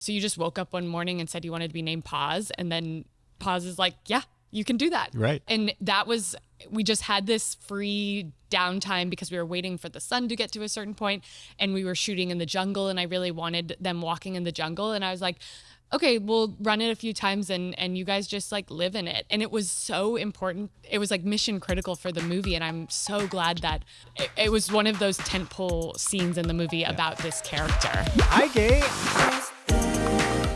So you just woke up one morning and said you wanted to be named Pause, and then Pause is like, yeah, you can do that. Right. And we just had this free downtime because we were waiting for the sun to get to a certain point, and we were shooting in the jungle, and I really wanted them walking in the jungle. And I was like, okay, we'll run it a few times and you guys just like live in it. And it was so important. It was like mission critical for the movie. And I'm so glad that it was one of those tentpole scenes in the movie about this character. Hi, gay.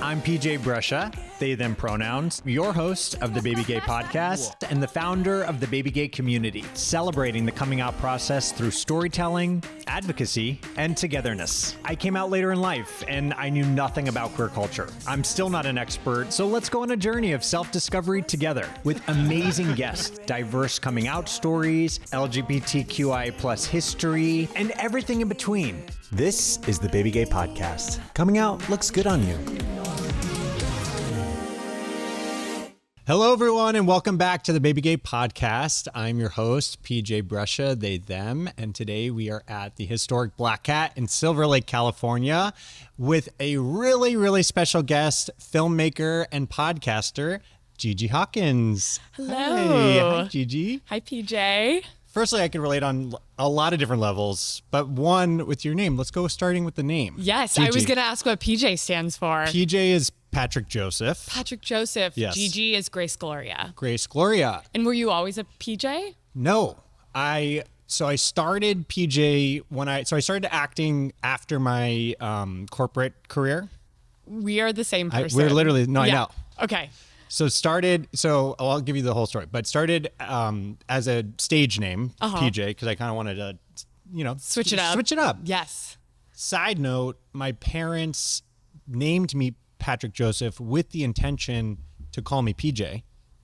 I'm PJ Brescia, they, them pronouns, your host of the BabyGay Podcast and the founder of the BabyGay community, celebrating the coming out process through storytelling, advocacy, and togetherness. I came out later in life and I knew nothing about queer culture. I'm still not an expert, so let's go on a journey of self-discovery together with amazing guests, diverse coming out stories, LGBTQI plus history, and everything in between. This is the BabyGay Podcast. Coming out looks good on you. Hello, everyone, and welcome back to the BabyGay Podcast. I'm your host, PJ Brescia, they, them, and today we are at the historic Black Cat in Silver Lake, California, with a really, really special guest, filmmaker and podcaster, GG Hawkins. Hello. Hey. Hi, GG. Hi, PJ. Firstly, I can relate on a lot of different levels, but one with your name. Let's go starting with the name. Yes, GG. I was going to ask what PJ stands for. PJ is Patrick Joseph. Patrick Joseph. Yes. GG is Grace Gloria. Grace Gloria. And were you always a PJ? No. I started PJ I started acting after my corporate career. We are the same person. We're literally, no, yeah. I know. Okay. I'll give you the whole story, but started as a stage name, PJ, because I kind of wanted to, Switch it up. Yes. Side note, my parents named me Patrick Joseph with the intention to call me PJ.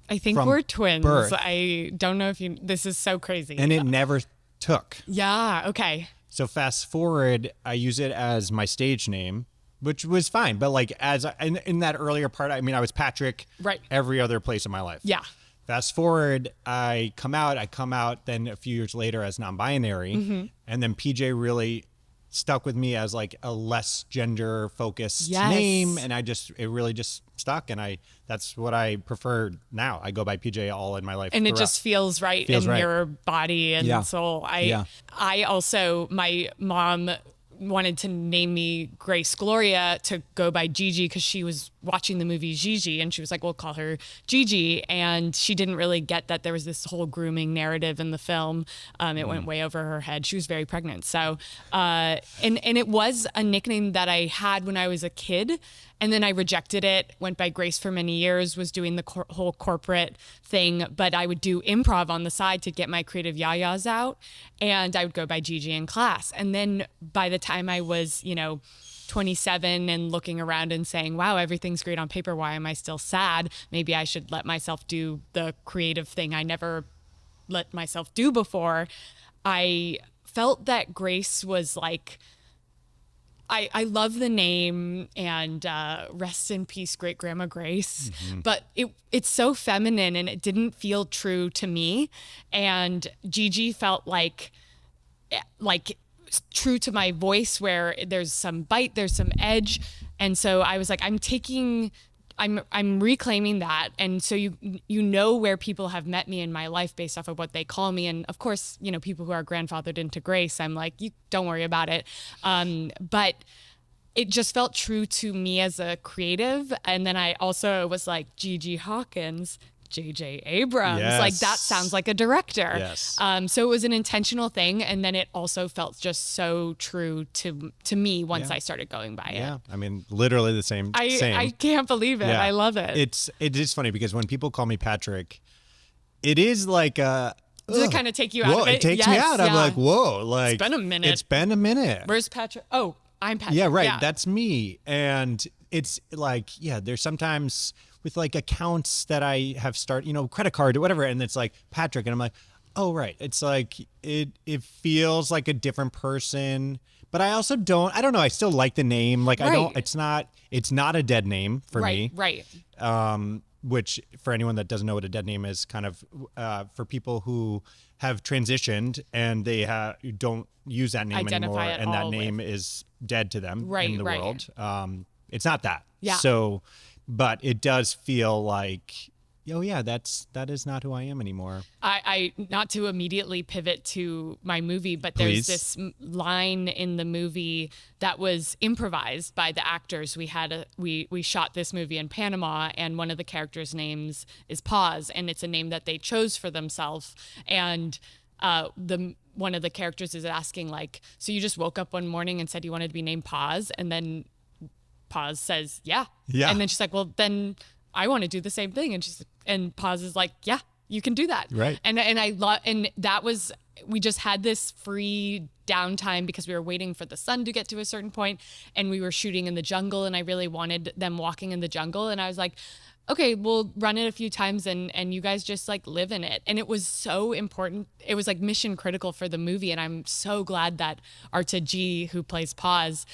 I think we're twins. Birth. I don't know if this is so crazy. And it never took. Yeah, okay. So fast forward, I use it as my stage name, which was fine. But like in that earlier part, I mean, I was Patrick right. every other place in my life. Yeah. Fast forward, I come out then a few years later as non-binary. Mm-hmm. And then PJ really stuck with me as like a less gender focused name. And it really just stuck. And that's what I prefer now. I go by PJ all in my life. And throughout. it just feels right in your body and soul. I also, my mom wanted to name me Grace Gloria to go by Gigi because she was watching the movie Gigi and she was like, we'll call her Gigi. And she didn't really get that there was this whole grooming narrative in the film. It went way over her head. She was very pregnant. So, and it was a nickname that I had when I was a kid. And then I rejected it, went by Grace for many years, was doing the whole corporate thing, but I would do improv on the side to get my creative yayas out, and I would go by Gigi in class. And then by the time I was, 27 and looking around and saying, wow, everything's great on paper, why am I still sad? Maybe I should let myself do the creative thing I never let myself do before. I felt that Grace was like, I love the name and rest in peace, great grandma Grace, but it's so feminine and it didn't feel true to me. And Gigi felt like true to my voice where there's some bite, there's some edge. And so I was like, I'm reclaiming that. And so you know where people have met me in my life based off of what they call me. And of course, people who are grandfathered into Grace, I'm like, you don't worry about it. But it just felt true to me as a creative. And then I also was like, GG Hawkins, JJ Abrams. Yes. Like that sounds like a director. Yes. So it was an intentional thing. And then it also felt just so true to me once I started going by it. Yeah. I mean, literally the same. I can't believe it. Yeah. I love it. It is funny because when people call me Patrick, it is like does it kind of take you out of it? It takes me out. I'm like, whoa, like it's been a minute. Where's Patrick? Oh, I'm Patrick. Yeah, right. Yeah. That's me. And it's like, there's sometimes with like accounts that I have credit card or whatever. And it's like Patrick. And I'm like, oh, right. It's like, it feels like a different person, but I also I don't know. I still like the name. Like it's not a dead name for me. Right. Which for anyone that doesn't know what a dead name is, kind of for people who have transitioned and they don't use that name anymore, and that name is dead to them in the world. it's not that. Yeah. So, but it does feel like, oh yeah, that is not who I am anymore. I not to immediately pivot to my movie, but there's this line in the movie that was improvised by the actors. We shot this movie in Panama, and one of the characters' names is Pause, and it's a name that they chose for themselves. And one of the characters is asking, like, so you just woke up one morning and said you wanted to be named Pause, and then Pause says, yeah. And then she's like, well, then I want to do the same thing. And Pause is like, yeah, you can do that. Right. And I love, and that was, we just had this free downtime because we were waiting for the sun to get to a certain point, and we were shooting in the jungle, and I really wanted them walking in the jungle. And I was like, okay, we'll run it a few times and you guys just like live in it. And it was so important. It was like mission critical for the movie. And I'm so glad that Arta G, who plays Pause,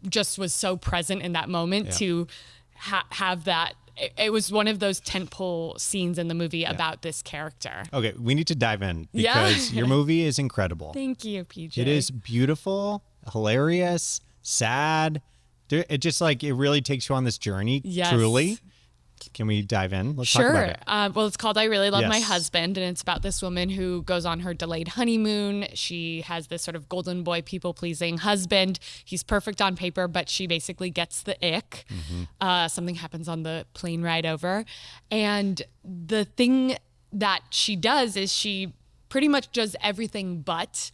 just was so present in that moment to have that. It was one of those tentpole scenes in the movie about this character. Okay, we need to dive in because your movie is incredible. Thank you, PJ. It is beautiful, hilarious, sad. It just like, it really takes you on this journey, truly. Can we dive in? Let's talk about it. Well, it's called I Really Love My Husband, and it's about this woman who goes on her delayed honeymoon. She has this sort of golden boy, people-pleasing husband. He's perfect on paper, but she basically gets the ick. Something happens on the plane ride over. And the thing that she does is she pretty much does everything but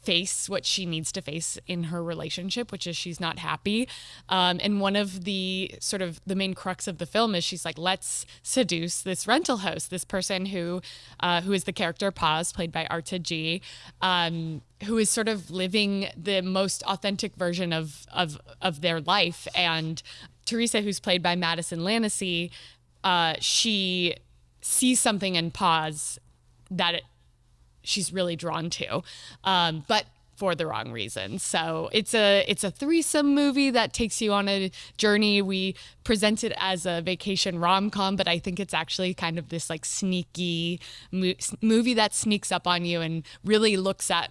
face what she needs to face in her relationship, which is she's not happy. And one of the sort of the main crux of the film is she's like, let's seduce this rental host, this person who is the character Paz, played by Arta G, who is sort of living the most authentic version of their life. And Teresa, who's played by Madison Lannacy, she sees something in Paz that she's really drawn to, but for the wrong reasons. So it's a threesome movie that takes you on a journey. We present it as a vacation rom-com, but I think it's actually kind of this like sneaky movie that sneaks up on you and really looks at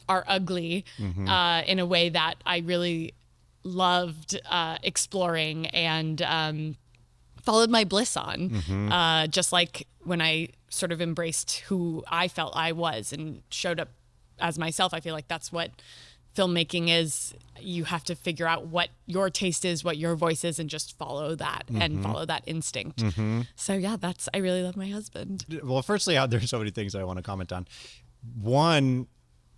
our ugly in a way that I really loved exploring and followed my bliss on, just like when I sort of embraced who I felt I was and showed up as myself. I feel like that's what filmmaking is. You have to figure out what your taste is, what your voice is, and just follow that and follow that instinct. So yeah, I really love my husband. Well, firstly, there's so many things that I want to comment on. One,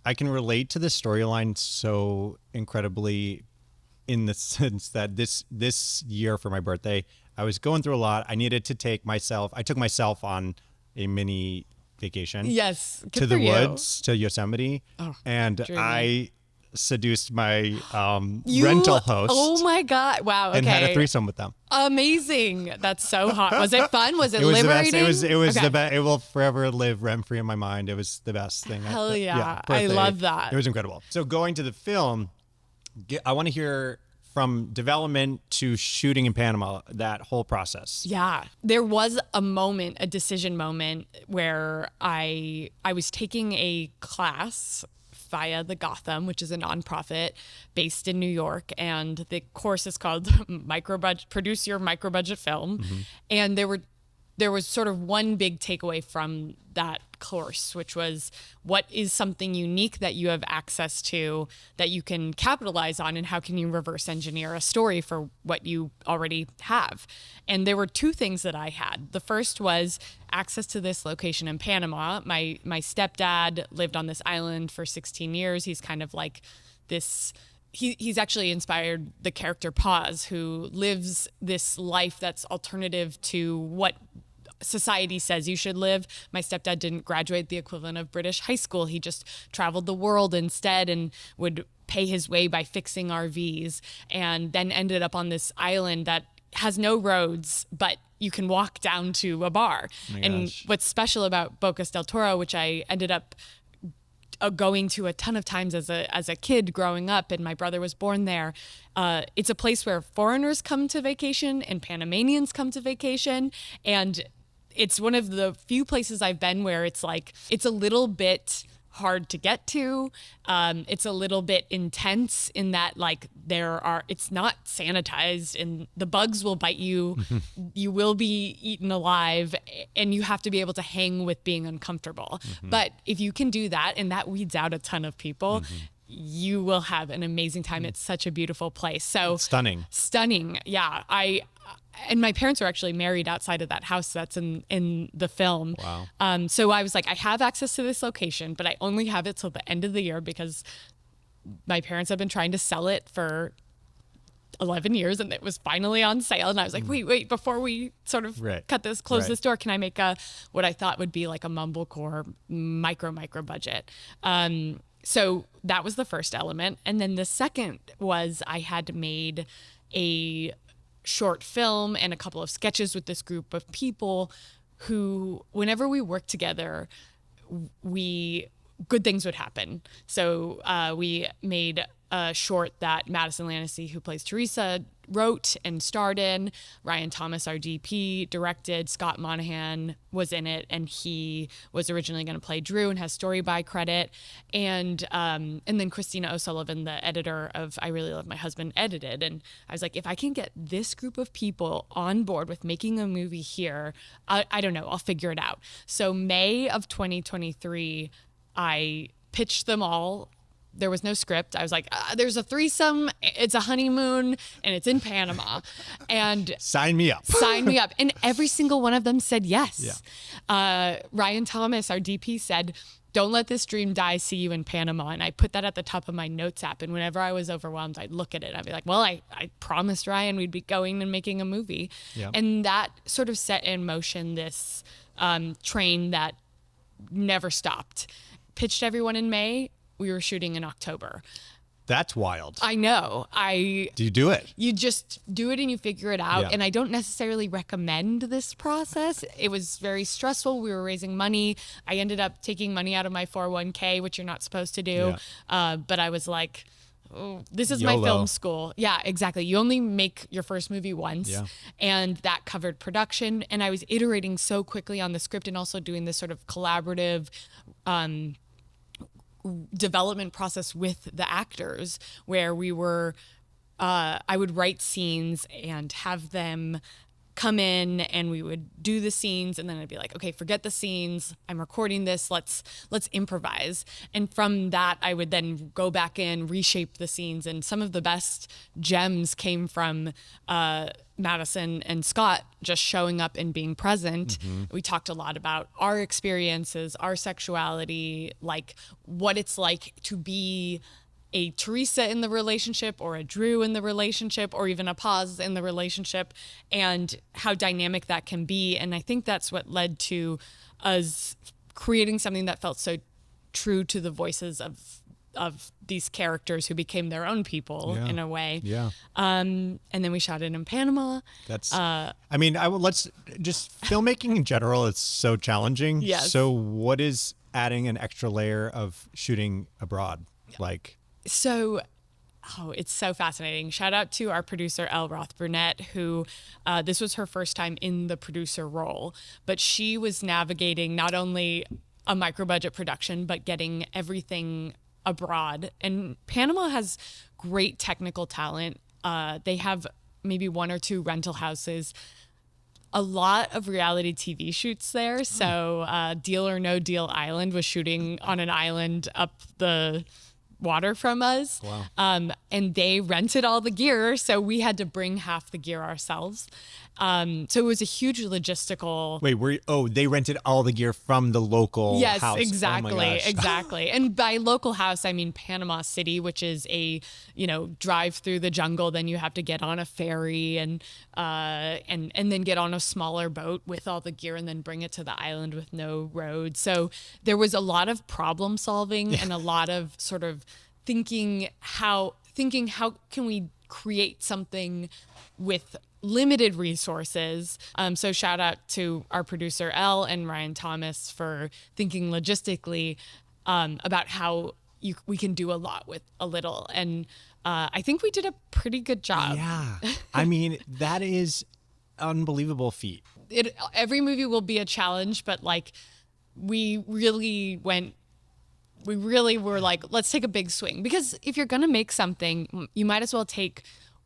I can relate to the storyline so incredibly in the sense that this year for my birthday, I was going through a lot. I needed to I took myself on a mini vacation. Yes. To the woods, to Yosemite. And dreamy. I seduced my rental host. Oh my God. Wow. Okay. And had a threesome with them. Amazing. That's so hot. Was it fun? Was it liberating? It was the best. It will forever live rent-free in my mind. It was the best thing. Hell yeah. I love that. It was incredible. So going to the film, I want to hear from development to shooting in Panama, that whole process. Yeah. There was a decision moment where I was taking a class via the Gotham, which is a nonprofit based in New York. And the course is called Produce Your Micro-Budget Film. And there was sort of one big takeaway from that course, which was what is something unique that you have access to that you can capitalize on, and how can you reverse engineer a story for what you already have? And there were two things that I had. The first was access to this location in Panama. My stepdad lived on this island for 16 years. He's kind of like this... He's actually inspired the character Paz, who lives this life that's alternative to what society says you should live. My stepdad didn't graduate the equivalent of British high school. He just traveled the world instead and would pay his way by fixing RVs, and then ended up on this island that has no roads, but you can walk down to a bar. And what's special about Bocas del Toro, which I ended up going to a ton of times as a kid growing up, and my brother was born there. It's a place where foreigners come to vacation and Panamanians come to vacation, and it's one of the few places I've been where it's like, it's a little bit hard to get to. It's a little bit intense in that it's not sanitized and the bugs will bite you. You will be eaten alive and you have to be able to hang with being uncomfortable. But if you can do that, and that weeds out a ton of people, you will have an amazing time. It's such a beautiful place. So Stunning. Yeah. And my parents were actually married outside of that house that's in the film. Wow. So I was like, I have access to this location, but I only have it till the end of the year because my parents have been trying to sell it for 11 years and it was finally on sale. And I was like, wait, before we sort of close this door, can I make what I thought would be like a mumblecore micro budget? So that was the first element. And then the second was I had made a short film and a couple of sketches with this group of people who, whenever we worked together, good things would happen. So we made a short that Madison Lannesty, who plays Teresa, wrote and starred in. Ryan Thomas, our DP, directed. Scott Monahan was in it, and he was originally going to play Drew and has story by credit. And then Christina O'Sullivan, the editor of I Really Love My Husband, edited. And I was like, if I can get this group of people on board with making a movie here, I don't know, I'll figure it out. So May of 2023, I pitched them all. There was no script. I was like, there's a threesome, it's a honeymoon, and it's in Panama. And sign me up. And every single one of them said yes. Yeah. Ryan Thomas, our DP, said, don't let this dream die, see you in Panama. And I put that at the top of my notes app. And whenever I was overwhelmed, I'd look at it. I'd be like, well, I promised Ryan we'd be going and making a movie. Yeah. And that sort of set in motion this train that never stopped. Pitched everyone in May. We were shooting in October. That's wild. I know. Do you do it? You just do it and you figure it out. Yeah. And I don't necessarily recommend this process. It was very stressful. We were raising money. I ended up taking money out of my 401k, which you're not supposed to do. Yeah. But I was like, oh, this is YOLO. My film school. Yeah, exactly. You only make your first movie once. Yeah. And that covered production. And I was iterating so quickly on the script and also doing this sort of collaborative development process with the actors where we were I would write scenes and have them come in and we would do the scenes and then I'd be like, okay, forget the scenes, I'm recording this, let's improvise. And from that I would then go back in, reshape the scenes, and some of the best gems came from Madison and Scott just showing up and being present. We talked a lot about our experiences, our sexuality, like what it's like to be a Teresa in the relationship or a Drew in the relationship or even a Paz in the relationship, and how dynamic that can be. And I think that's what led to us creating something that felt so true to the voices of these characters who became their own people in a way. Yeah. And then we shot it in Panama. That's, let's just, filmmaking in general is so challenging. Yes. So what is adding an extra layer of shooting abroad like? So, it's so fascinating. Shout out to our producer, Elle Roth-Burnett, who this was her first time in the producer role, but she was navigating not only a micro-budget production, but getting everything abroad. And Panama has great technical talent. They have maybe one or two rental houses, a lot of reality TV shoots there. So Deal or No Deal Island was shooting on an island up the water from us. Wow. And they rented all the gear, so we had to bring half the gear ourselves. So it was a huge logistical. Wait, they rented all the gear from the local house. Yes, exactly, exactly. And by local house, I mean Panama City, which is a drive through the jungle. Then you have to get on a ferry and then get on a smaller boat with all the gear and then bring it to the island with no road. So there was a lot of problem solving and a lot of sort of thinking how can we create something with limited resources. So shout out to our producer Elle and Ryan Thomas for thinking logistically about how we can do a lot with a little. And I think we did a pretty good job. Yeah. I mean, that is unbelievable feat. Every movie will be a challenge, but like we really went we really were like, let's take a big swing, because if you're going to make something, you might as well take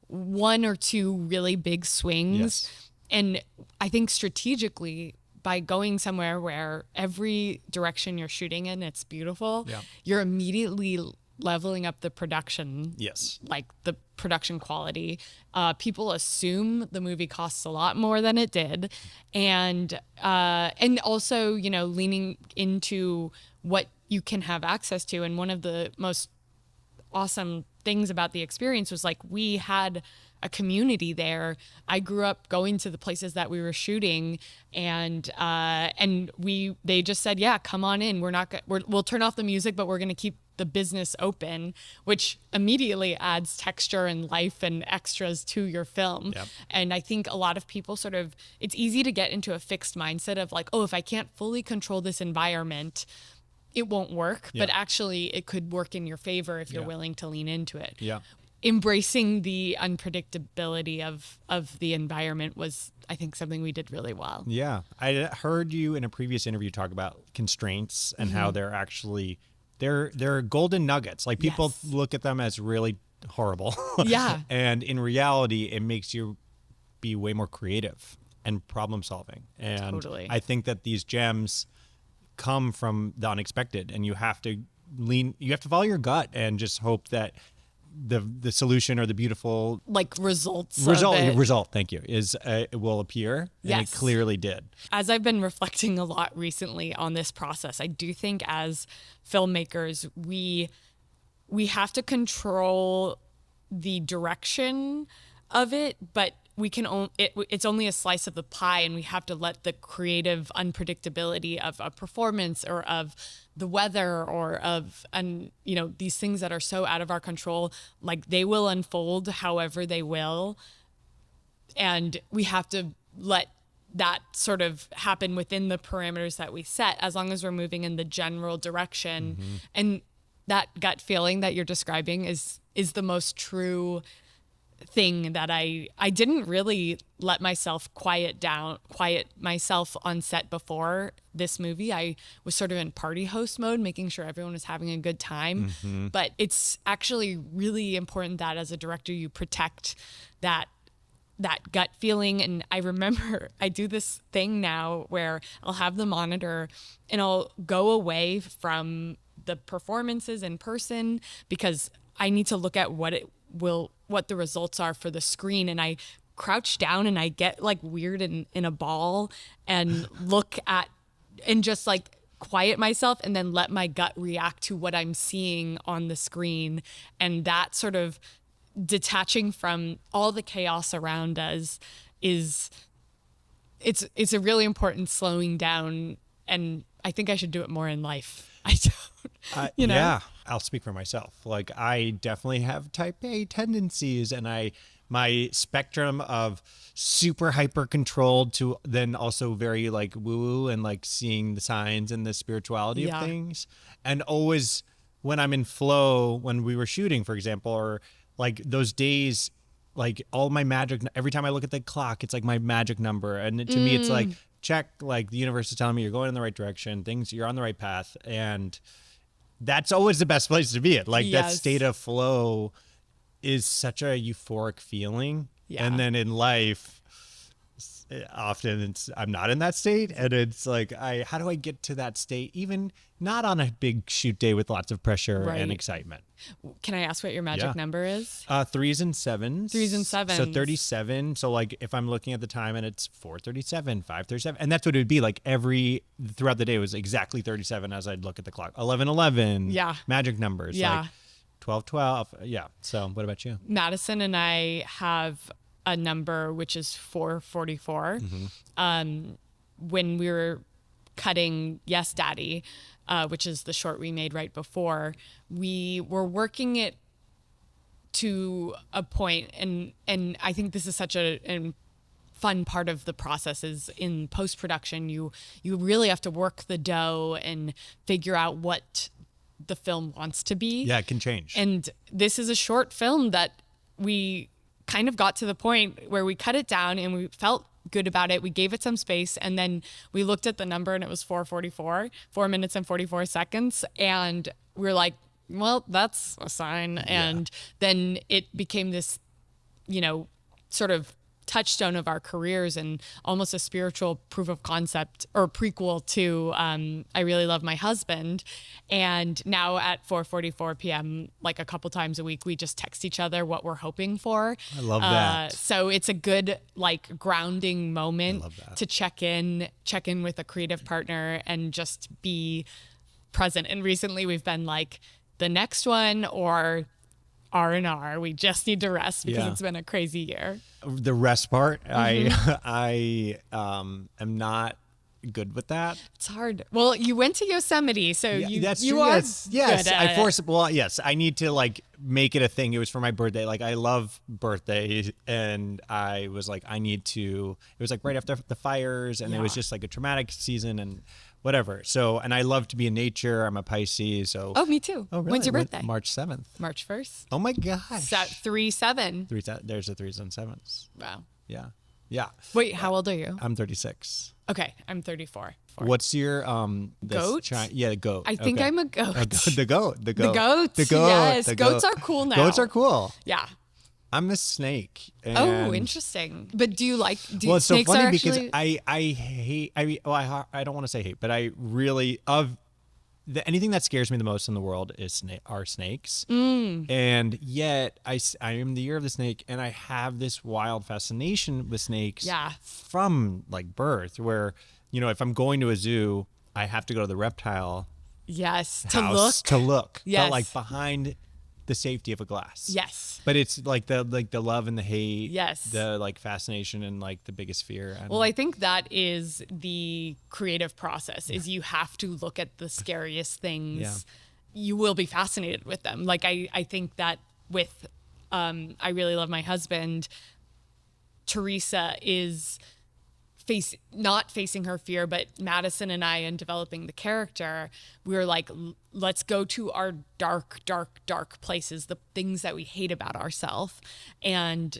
1 or 2 really big swings. Yes. And I think strategically, by going somewhere where every direction you're shooting in, it's beautiful, you're immediately leveling up the production. Yes. Like the production quality. People assume the movie costs a lot more than it did. And also, you know, leaning into what you can have access to. And one of the most awesome things about the experience was like, we had a community there. I grew up going to the places that we were shooting, and they just said, yeah, come on in. We'll turn off the music, but we're going to keep the business open, which immediately adds texture and life and extras to your film. Yep. And I think a lot of people it's easy to get into a fixed mindset of like, oh, if I can't fully control this environment, it won't work. But actually it could work in your favor if you're willing to lean into it. Yeah. Embracing the unpredictability of the environment was, I think, something we did really well. Yeah. I heard you in a previous interview talk about constraints and how they're actually, they're golden nuggets. Like people look at them as really horrible. Yeah. And in reality, it makes you be way more creative and problem solving. And totally. I think that these gems come from the unexpected, and you have to follow your gut and just hope that the solution or the beautiful result, thank you, is it will appear. And it clearly did. As I've been reflecting a lot recently on this process, I do think as filmmakers, we have to control the direction of it, but we can it's only a slice of the pie, and we have to let the creative unpredictability of a performance or of the weather or of, and you know, these things that are so out of our control, like they will unfold however they will, and we have to let that sort of happen within the parameters that we set, as long as we're moving in the general direction. And that gut feeling that you're describing is the most true thing that I didn't really let myself quiet myself on set before this movie. I was sort of in party host mode, making sure everyone was having a good time. But it's actually really important that as a director, you protect that gut feeling. And I remember I do this thing now where I'll have the monitor and I'll go away from the performances in person, because I need to look at what the results are for the screen. And I crouch down and I get like weird in a ball and look at and just like quiet myself and then let my gut react to what I'm seeing on the screen. And that sort of detaching from all the chaos around us it's a really important slowing down. And I think I should do it more in life. I don't, you know? Yeah, I'll speak for myself. Like I definitely have type A tendencies, and my spectrum of super hyper controlled to then also very like woo and like seeing the signs and the spirituality of things. And always when I'm in flow, when we were shooting, for example, or like those days, like all my magic, every time I look at the clock, it's like my magic number. And to me, it's like, check, like the universe is telling me you're going in the right direction, you're on the right path. And that's always the best place to be at. Like that state of flow is such a euphoric feeling. Yeah. And then in life, often I'm not in that state. And it's like, how do I get to that state? Even not on a big shoot day with lots of pressure and excitement. Can I ask what your magic number is? 3s and 7s. 3s and 7s. So 37. So like if I'm looking at the time and it's 4:37, 5:37, and that's what it would be like throughout the day. It was exactly 37 as I'd look at the clock. 11:11. Yeah. Magic numbers. Yeah. Like 12:12. Yeah. So what about you? Madison and I have a number which is 4:44. When we were cutting Yes Daddy, which is the short we made right before, we were working it to a point, and I think this is such a fun part of the process is in post-production, you really have to work the dough and figure out what the film wants to be. Yeah, it can change. And this is a short film that we kind of got to the point where we cut it down and we felt good about it. We gave it some space, and then we looked at the number and it was 4:44, 4 minutes and 44 seconds. And we were like, well, that's a sign. And then it became this, sort of touchstone of our careers and almost a spiritual proof of concept or prequel to I Really Love My Husband. And now at 4:44 p.m., like a couple times a week, we just text each other what we're hoping for. I love that. So it's a good like grounding moment to check in with a creative partner and just be present. And recently we've been like, the next one or R&R. We just need to rest because it's been a crazy year. The rest part, I am not good with that. It's hard. Well, you went to Yosemite, so that's you true. are Yes, good at I force it. Well, yes, I need to like make it a thing. It was for my birthday. Like I love birthdays, and I was like, I need to. It was like right after the fires, and it was just like a traumatic season and whatever. So, and I love to be in nature. I'm a Pisces, so. Oh, me too. Oh, really? When's your birthday? March 7th. March 1st. Oh my gosh. 3/7. There's a 3s and 7s. Wow. Yeah. Wait, how old are you? I'm 36. Okay, I'm 34. What's your goat? The goat. I think I'm a goat. The goat. The goat. Yes, goats are cool now. Goats are cool. Yeah. I'm a snake. Oh, interesting. But do you like? Well, it's so snakes funny because I hate. I don't want to say hate, but I really anything that scares me the most in the world are snakes. And yet I am the year of the snake, and I have this wild fascination with snakes. From like birth, where if I'm going to a zoo, I have to go to the reptile. Yes, house to look. Yes, but like behind the safety of a glass. Yes. But it's like the love and the hate. Yes. The like fascination and like the biggest fear. I think that is the creative process is you have to look at the scariest things. Yeah. You will be fascinated with them. Like I think that with I Really Love My Husband, Teresa is not facing her fear, but Madison and I, in developing the character, we were like, let's go to our dark, dark, dark places, the things that we hate about ourselves, and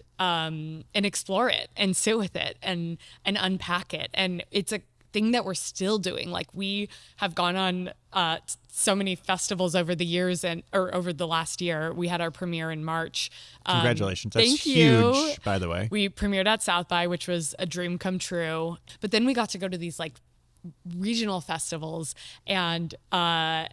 explore it and sit with it and unpack it. And it's a thing that we're still doing. Like we have gone on so many festivals over the years or over the last year. We had our premiere in March. Congratulations. That's thank huge, you. By the way. We premiered at South by, which was a dream come true. But then we got to go to these like regional festivals, and that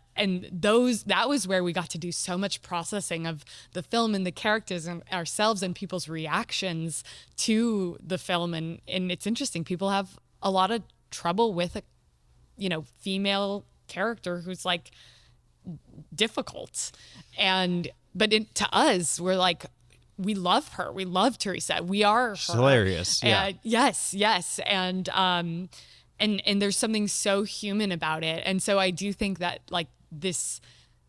was where we got to do so much processing of the film and the characters and ourselves and people's reactions to the film. And it's interesting. People have a lot of trouble with a female character who's like difficult, but to us, we're like, we love her, we love Teresa, we are her. She's hilarious. Yes. And there's something so human about it. And so I do think that like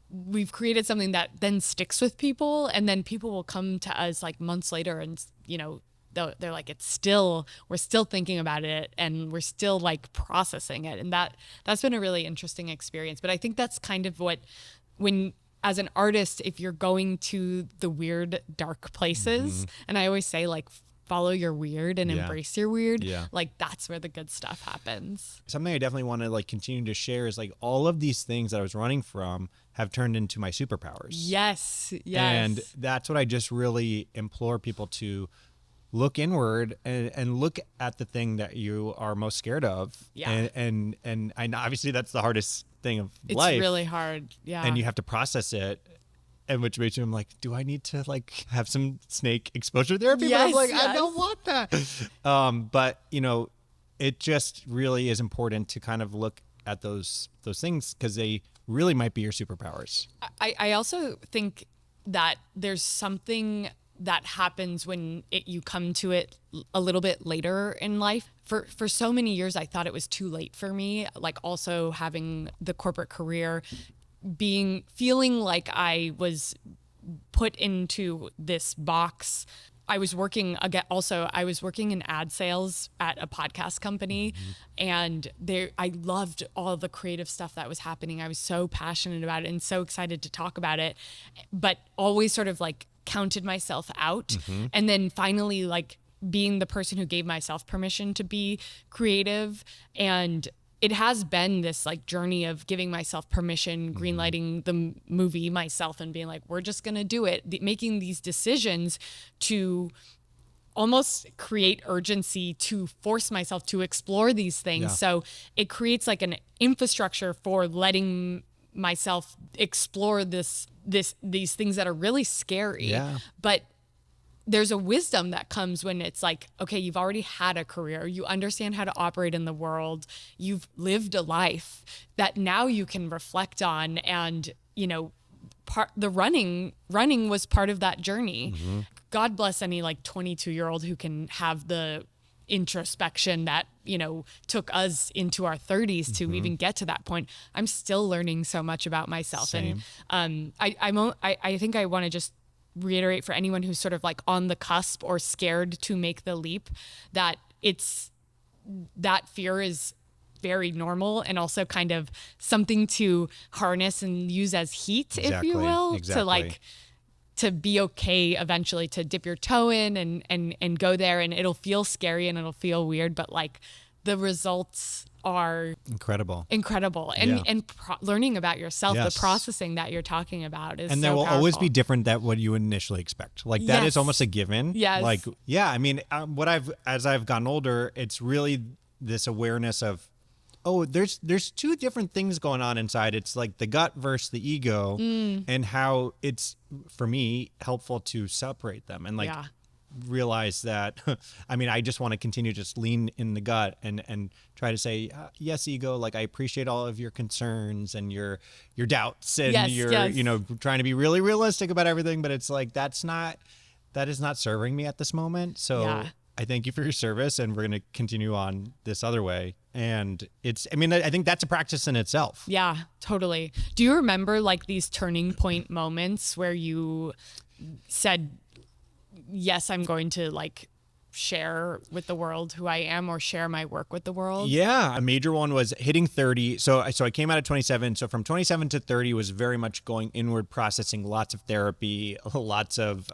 we've created something that then sticks with people, and then people will come to us like months later and they're like, we're still thinking about it, and we're still like processing it. And that's been a really interesting experience. But I think that's kind of when as an artist, if you're going to the weird, dark places, and I always say like, follow your weird and embrace your weird. Yeah. Like that's where the good stuff happens. Something I definitely want to like continue to share is like all of these things that I was running from have turned into my superpowers. Yes. And that's what I just really implore people to look inward and look at the thing that you are most scared of. Yeah. And I know obviously that's the hardest thing of life. It's really hard. Yeah. And you have to process it. And which makes me, I'm like, do I need to like have some snake exposure therapy? Yes, but I'm like, I don't want that. But it just really is important to kind of look at those things because they really might be your superpowers. I also think that there's something that happens when you come to it a little bit later in life. For so many years, I thought it was too late for me. Like also having the corporate career, feeling like I was put into this box. I was working in ad sales at a podcast company, and I loved all the creative stuff that was happening. I was so passionate about it and so excited to talk about it, but always sort of like counted myself out. And then finally like being the person who gave myself permission to be creative. And it has been this like journey of giving myself permission, greenlighting the movie myself and being like, we're just going to do it. Making these decisions to almost create urgency to force myself to explore these things. Yeah. So it creates like an infrastructure for letting myself explore these things that are really scary. Yeah. But there's a wisdom that comes when it's like, okay, you've already had a career. You understand how to operate in the world. You've lived a life that now you can reflect on. And, you know, the running was part of that journey. Mm-hmm. God bless any like 22-year-old who can have the introspection that, you know, took us into our 30s to even get to that point. I'm still learning so much about myself. Same. And I think I want to just reiterate for anyone who's sort of like on the cusp or scared to make the leap, that that fear is very normal and also kind of something to harness and use as heat, if you will, to be okay eventually, to dip your toe in and go there, and it'll feel scary and it'll feel weird, but like the results are incredible. And learning about yourself, the processing that you're talking about is and there will always be different than what you initially expect. Like that is almost a given. Yes. Like, yeah, I mean, as I've gotten older, it's really this awareness of, oh, there's two different things going on inside. It's like the gut versus the ego, and how it's, for me, helpful to separate them and like realize that, I mean, I just want to continue to just lean in the gut and try to say, yes, ego, like I appreciate all of your concerns and your doubts and you know, trying to be really realistic about everything, but it's like, that is not serving me at this moment. So I thank you for your service, and we're going to continue on this other way. And I think that's a practice in itself. Yeah, totally. Do you remember like these turning point moments where you said, yes, I'm going to like share with the world who I am, or share my work with the world? Yeah, a major one was hitting 30. So I came out at 27. So from 27 to 30 was very much going inward, processing, lots of therapy, lots of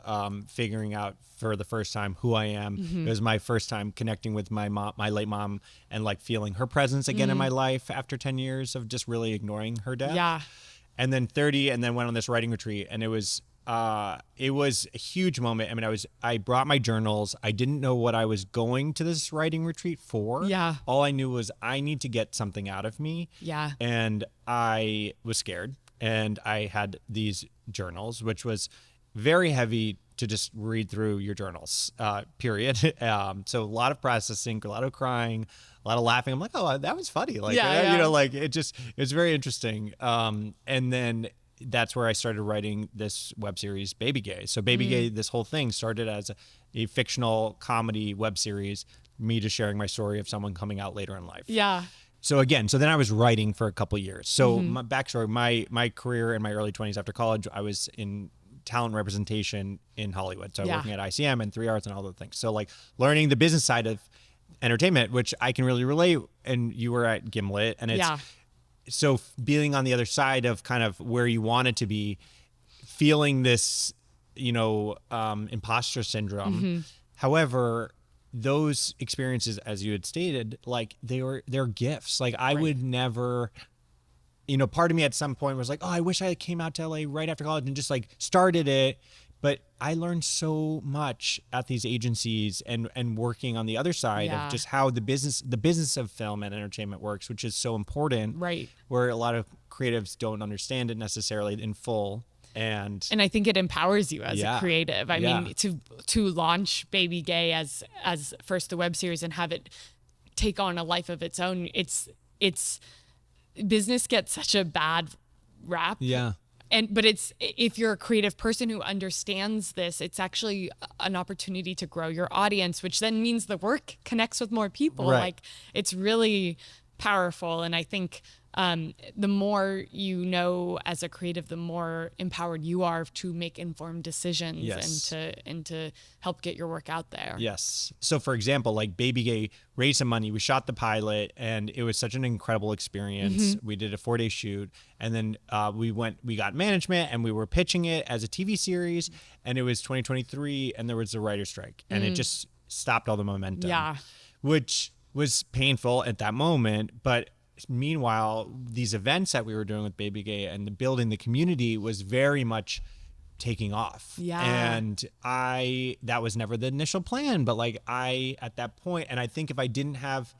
figuring out for the first time who I am. It was my first time connecting with my mom, my late mom, and like feeling her presence again in my life after 10 years of just really ignoring her death. Yeah. And then 30, and then went on this writing retreat, and it was a huge moment. I mean, I brought my journals. I didn't know what I was going to this writing retreat for. Yeah. All I knew was I need to get something out of me. Yeah. And I was scared, and I had these journals, which was very heavy to just read through your journals, period. So a lot of processing, a lot of crying, a lot of laughing. I'm like, oh, that was funny. Like, you know, like it's very interesting. And then that's where I started writing this web series, BabyGay. So BabyGay, this whole thing started as a fictional comedy web series, me just sharing my story of someone coming out later in life. Yeah. So then I was writing for a couple years. So my backstory, my career in my early 20s after college, I was in talent representation in Hollywood. So working at ICM and 3 Arts and all those things. So like learning the business side of entertainment, which I can really relate. And you were at Gimlet, and it's so being on the other side of kind of where you want it to be, feeling this, you know, imposter syndrome. However, those experiences, as you had stated, like they're gifts. Like I would never, you know, part of me at some point was like, oh, I wish I came out to LA right after college and just like started it. But I learned so much at these agencies and working on the other side of just how the business of film and entertainment works, which is so important. Right. Where a lot of creatives don't understand it necessarily in full. And I think it empowers you as a creative. I mean, to launch BabyGay as first the web series and have it take on a life of its own, it's business gets such a bad rap. Yeah. But it's, if you're a creative person who understands this, it's actually an opportunity to grow your audience, which then means the work connects with more people. Right. Like it's really powerful. And I think the more you know as a creative, the more empowered you are to make informed decisions and to help get your work out there. Yes. So for example, like BabyGay raised some money. We shot the pilot, and it was such an incredible experience. We did a 4-day shoot, and then we got management, and we were pitching it as a TV series, and it was 2023, and there was a writer's strike, and it just stopped all the momentum. Yeah. Which was painful at that moment. But meanwhile, these events that we were doing with BabyGay and the building the community was very much taking off. Yeah. And that was never the initial plan, but like at that point, and I think if I didn't have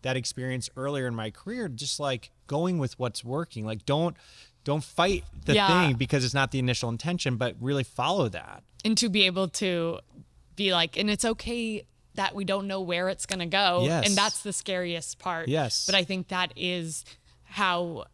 that experience earlier in my career, just like going with what's working, like don't fight the thing because it's not the initial intention, but really follow that. And to be able to be like, and it's okay that we don't know where it's going to go. Yes. And that's the scariest part. Yes. But I think that is how,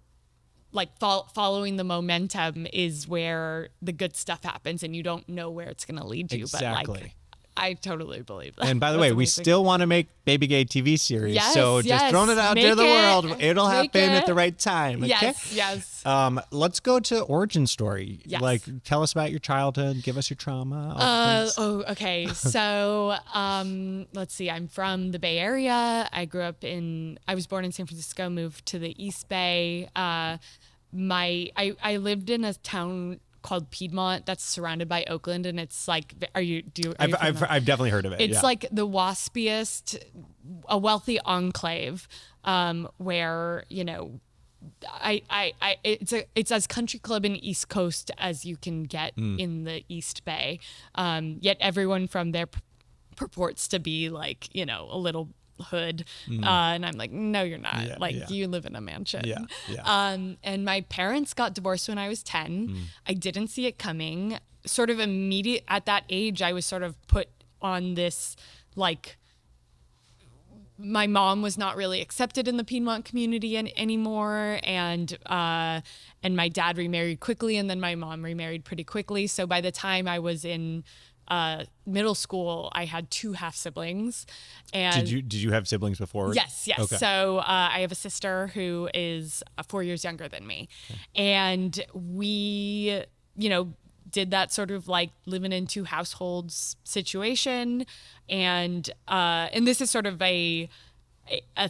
like, following the momentum is where the good stuff happens, and you don't know where it's going to lead you. Exactly. But like, I totally believe that. And by the way, we still want to make BabyGay TV series. Yes, so just throwing it out there to the world. It'll happen at the right time. Okay? Yes. Let's go to origin story. Yes. Like, tell us about your childhood. Give us your trauma. Okay. So, let's see. I'm from the Bay Area. I was born in San Francisco, moved to the East Bay. I lived in a town called Piedmont that's surrounded by Oakland, and it's like, I've definitely heard of it. It's like the waspiest, a wealthy enclave, where, you know, it's as country club in East Coast as you can get in the East Bay. Yet everyone from there purports to be like, you know, a little hood. And I'm like, no, you're not. You live in a mansion. And my parents got divorced when I was 10. I didn't see it coming. Sort of immediate at that age, I was sort of put on this, like, my mom was not really accepted in the Piedmont community anymore. And my dad remarried quickly, and then my mom remarried pretty quickly. So by the time I was in middle school, I had 2 half siblings. And did you have siblings before? Yes. Okay. So I have a sister who is 4 years younger than me. Okay. And we, you know, did that sort of like living in 2 households situation. And this is sort of a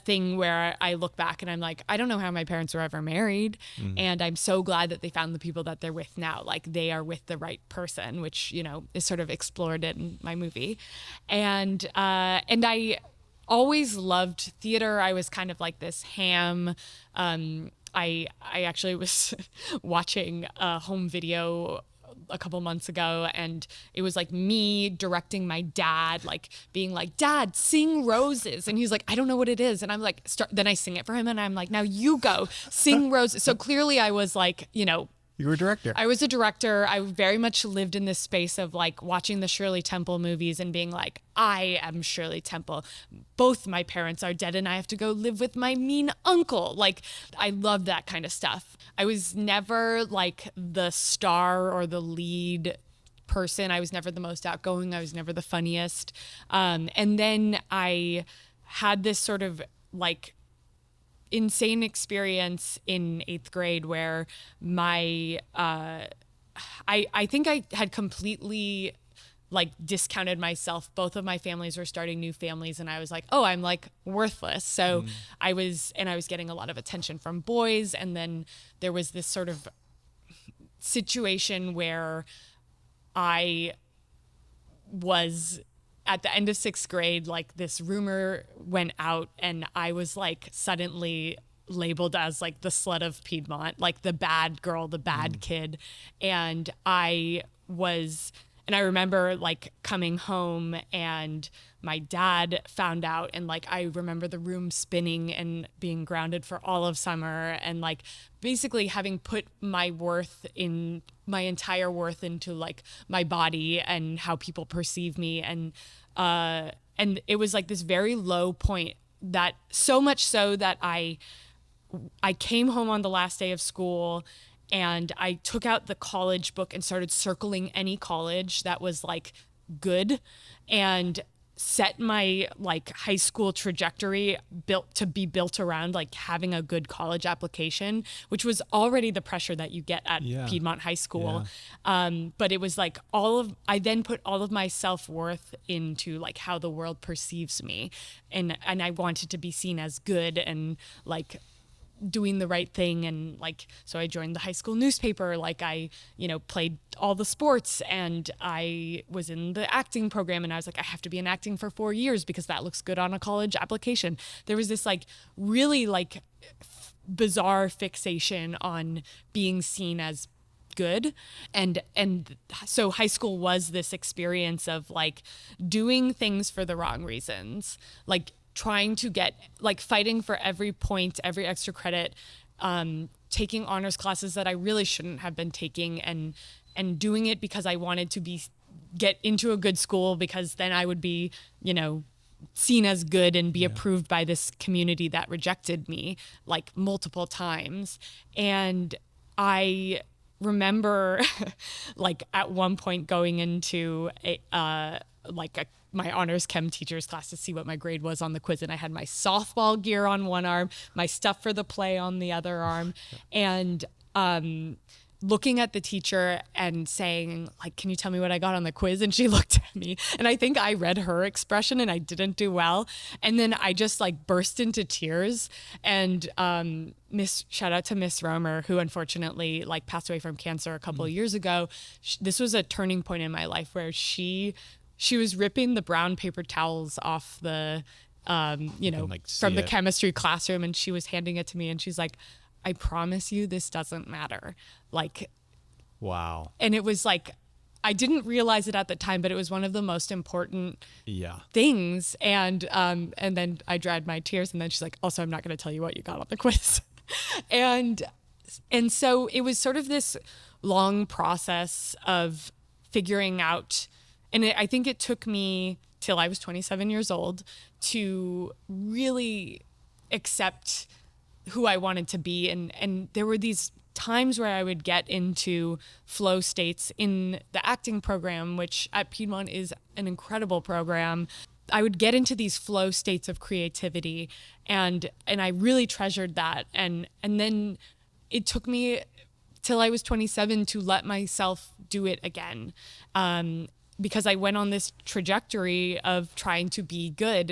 thing where I look back and I'm like, I don't know how my parents were ever married. And I'm so glad that they found the people that they're with now. Like, they are with the right person, which, you know, is sort of explored in my movie. And I always loved theater. I was kind of like this ham. I actually was watching a home video a couple months ago, and it was like me directing my dad, like being like, Dad, sing Roses. And he's like, I don't know what it is. And I'm like, then I sing it for him, and I'm like, now you go sing Roses. So clearly I was like, you know, you were a director. I was a director. I very much lived in this space of like watching the Shirley Temple movies and being like, I am Shirley Temple. Both my parents are dead, and I have to go live with my mean uncle. Like, I love that kind of stuff. I was never like the star or the lead person. I was never the most outgoing. I was never the funniest. And then I had this sort of like insane experience in 8th grade where my I think I had completely like discounted myself. Both of my families were starting new families, and I was like, oh, I'm like worthless. So I was getting a lot of attention from boys, and then there was this sort of situation where I was at the end of 6th grade, like this rumor went out, and I was like suddenly labeled as like the slut of Piedmont, like the bad girl, the bad kid. And I remember like coming home, and my dad found out, and like I remember the room spinning and being grounded for all of summer, and like basically having put my entire worth into like my body and how people perceive me, and it was like this very low point, that so much so that I came home on the last day of school, and I took out the college book and started circling any college that was like good, and set my like high school trajectory built around like having a good college application, which was already the pressure that you get at Piedmont High School. But it was like I then put all of my self-worth into like how the world perceives me, and I wanted to be seen as good and like doing the right thing. And like, so I joined the high school newspaper. Like I, played all the sports, and I was in the acting program, and I was like, I have to be in acting for 4 years because that looks good on a college application. There was this like really like bizarre fixation on being seen as good. And so high school was this experience of like doing things for the wrong reasons, like trying to get, like fighting for every point, every extra credit, taking honors classes that I really shouldn't have been taking, and doing it because I wanted to get into a good school, because then I would be, seen as good and be approved by this community that rejected me like multiple times. And I remember like at one point going into my honors chem teacher's class to see what my grade was on the quiz, and I had my softball gear on one arm, my stuff for the play on the other arm, and looking at the teacher and saying like, can you tell me what I got on the quiz? And she looked at me, and I think I read her expression and I didn't do well. And then I just like burst into tears, and shout out to Miss Romer, who unfortunately like passed away from cancer a couple of years ago. This was a turning point in my life where she was ripping the brown paper towels off the, from the chemistry classroom, and she was handing it to me, and she's like, I promise you this doesn't matter. Like, wow. And it was like, I didn't realize it at the time, but it was one of the most important things. And then I dried my tears, and then she's like, also, I'm not going to tell you what you got on the quiz. and so it was sort of this long process of figuring out, and I think it took me till I was 27 years old to really accept who I wanted to be. And there were these times where I would get into flow states in the acting program, which at Piedmont is an incredible program. I would get into these flow states of creativity, and I really treasured that. And then it took me till I was 27 to let myself do it again. Because I went on this trajectory of trying to be good